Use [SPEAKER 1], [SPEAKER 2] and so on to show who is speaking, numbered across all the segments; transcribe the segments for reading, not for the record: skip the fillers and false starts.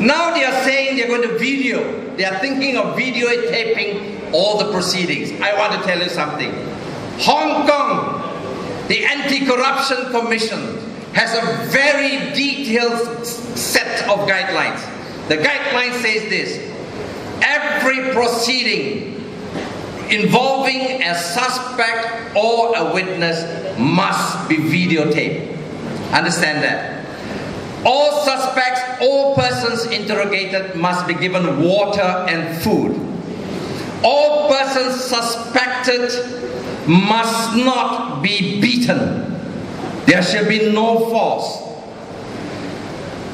[SPEAKER 1] Now they are saying they're going to video. They are thinking of videotaping all the proceedings. I want to tell you something. Hong Kong, the Anti-Corruption Commission has a very detailed set of guidelines. The guideline says this: every proceeding involving a suspect or a witness must be videotaped. Understand that? All suspects, all persons interrogated must be given water and food. All persons suspected must not be beaten. There shall be no force.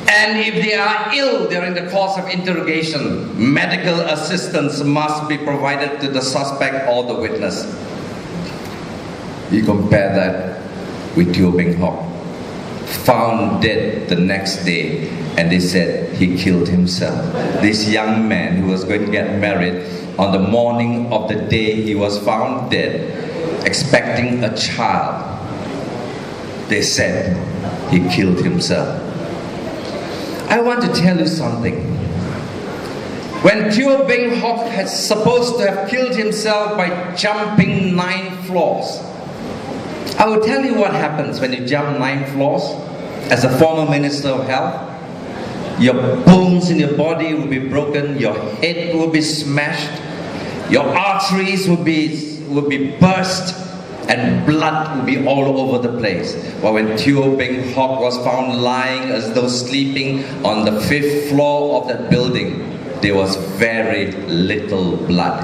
[SPEAKER 1] And if they are ill during the course of interrogation, medical assistance must be provided to the suspect or the witness. You compare that with Chua Jui Meng, found dead the next day, and they said he killed himself. This young man who was going to get married, on the morning of the day he was found dead, expecting a child, they said he killed himself. I want to tell you something. When Chua Jui Meng had supposed to have killed himself by jumping 9 floors, I will tell you what happens when you jump 9 floors. As a former Minister of Health, your bones in your body will be broken, your head will be smashed, your arteries will be burst, and blood will be all over the place. But when Chua Jui Meng was found lying as though sleeping on the 5th floor of that building, there was very little blood.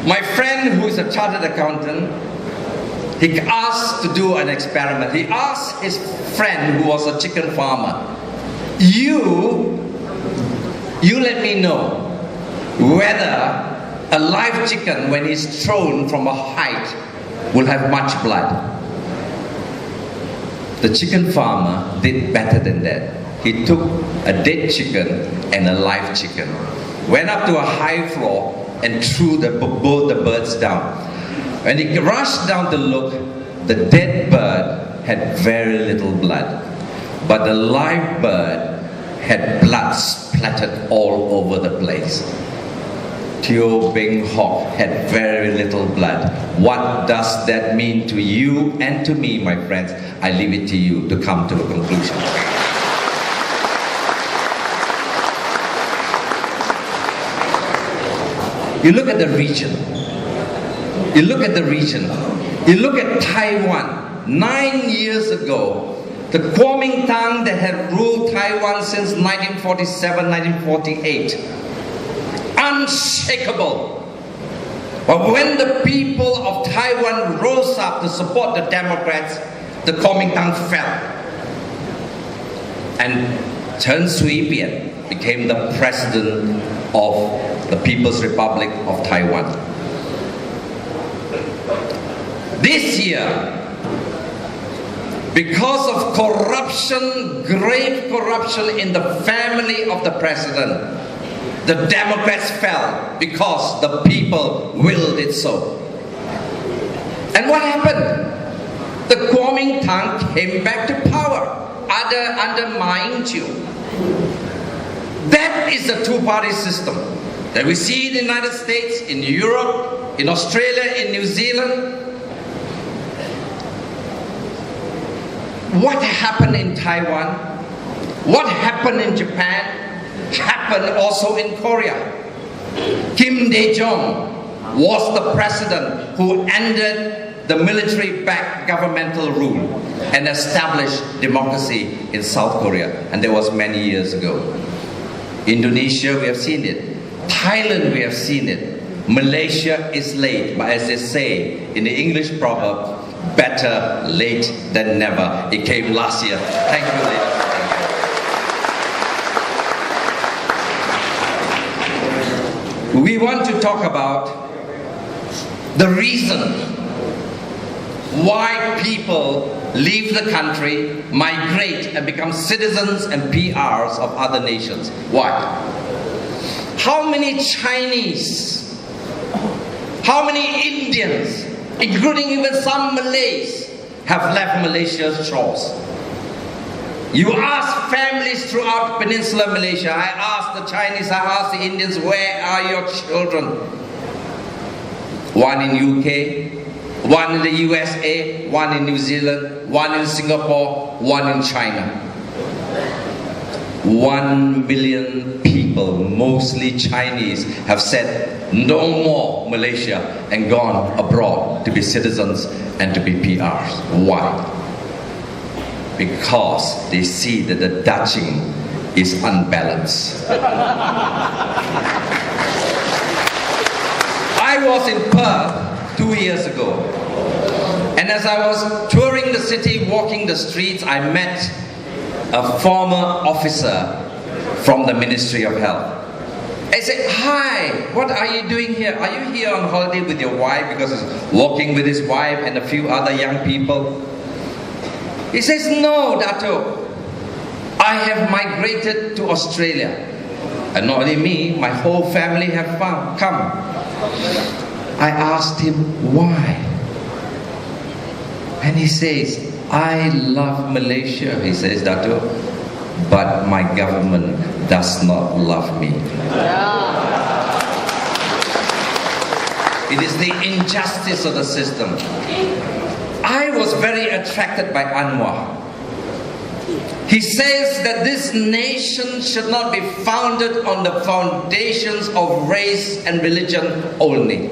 [SPEAKER 1] My friend, who is a chartered accountant, he asked to do an experiment. He asked his friend, who was a chicken farmer, you let me know whether a live chicken, when it's thrown from a height, will have much blood. The chicken farmer did better than that. He took a dead chicken and a live chicken, went up to a high floor and threw both the birds down. When he rushed down to look, the dead bird had very little blood, but the live bird had blood splattered all over the place. Chua Jui Meng had very little blood. What does that mean to you and to me, my friends? I leave it to you to come to a conclusion. You look at the region. You look at the region. You look at Taiwan. 9 years ago, the Kuomintang that had ruled Taiwan since 1947, 1948, unshakable. But when the people of Taiwan rose up to support the Democrats, the Kuomintang fell. And Chen Shui-bian became the president of the People's Republic of Taiwan. This year, because of corruption, grave corruption in the family of the president, the Democrats fell because the people willed it so. And what happened? The Kuomintang came back to power under Ma Ying-jeou. That is the two-party system that we see in the United States, in Europe, in Australia, in New Zealand. What happened in Taiwan, what happened in Japan, happened also in Korea. Kim Dae-jung was the president who ended the military-backed governmental rule and established democracy in South Korea. And that was many years ago. Indonesia, we have seen it. Thailand, we have seen it. Malaysia is late, but as they say in the English proverb, better late than never. It came last year. Thank you, ladies. Thank you. We want to talk about the reason why people leave the country, migrate and become citizens and PRs of other nations. Why? How many Chinese, how many Indians, including even some Malays, have left Malaysia's shores? You ask families throughout Peninsular Malaysia, I ask the Chinese, I ask the Indians, where are your children? One in UK, one in the USA, one in New Zealand, one in Singapore, one in China. 1 million people, mostly Chinese, have said no more Malaysia and gone abroad to be citizens and to be PRs. Why? Because they see that the Dutching is unbalanced. I was in Perth 2 years ago, and as I was touring the city, walking the streets, I met a former officer from the Ministry of Health. I said, "Hi, what are you doing here? Are you here on holiday with your wife?" Because he's walking with his wife and a few other young people. He says, "No, Dato, I have migrated to Australia. And not only me, my whole family have come." I asked him why. And he says, "I love Malaysia," he says, "Dato, but my government does not love me." It is the injustice of the system. I was very attracted by Anwar. He says that this nation should not be founded on the foundations of race and religion only.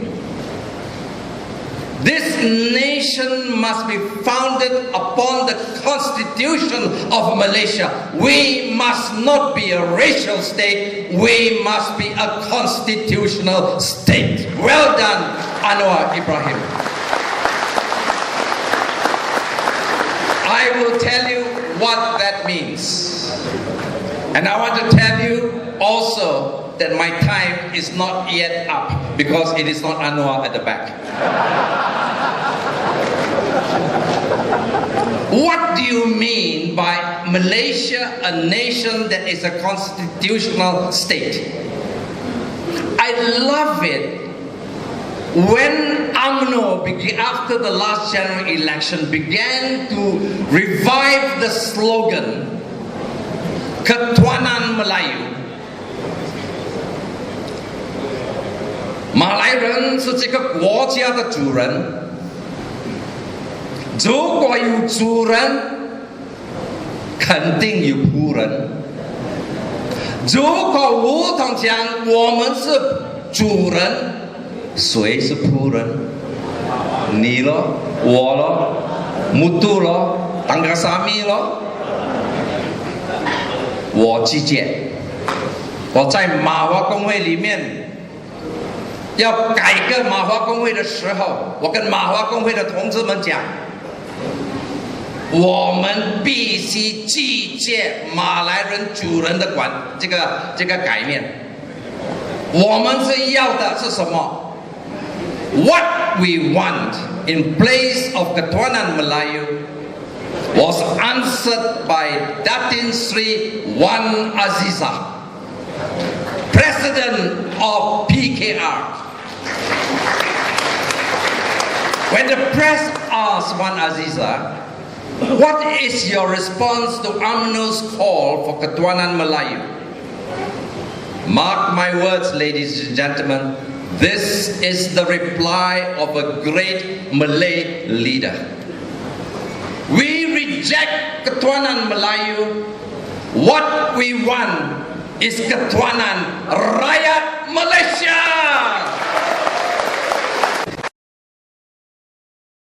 [SPEAKER 1] This nation must be founded upon the Constitution of Malaysia. We must not be a racial state, we must be a constitutional state. Well done, Anwar Ibrahim. I will tell you what that means. And I want to tell you also that my time is not yet up, because it is not Anwar at the back. What do you mean by Malaysia, a nation that is a constitutional state? I love it when UMNO, after the last general election, began to revive the slogan, Ketuanan Melayu. 马来人是这个国家的主人，如果有主人，肯定有仆人。如果无统讲我们是主人，谁是仆人？你咯，我咯，木杜咯，当个沙弥咯。我记见，我在马华公会里面。 要改革马华工会的时候，我跟马华工会的同志们讲，我们必须拒绝马来人主人的这个概念。我们是要的是什么 ？What we want in place of Ketuanan Melayu was answered by Datin Sri Wan Azizah, President of PKR. When the press asked Wan Azizah, what is your response to UMNO's call for Ketuanan Melayu? Mark my words, ladies and gentlemen, this is the reply of a great Malay leader. We reject Ketuanan Melayu. What we want is Ketuanan Rakyat Malaysia!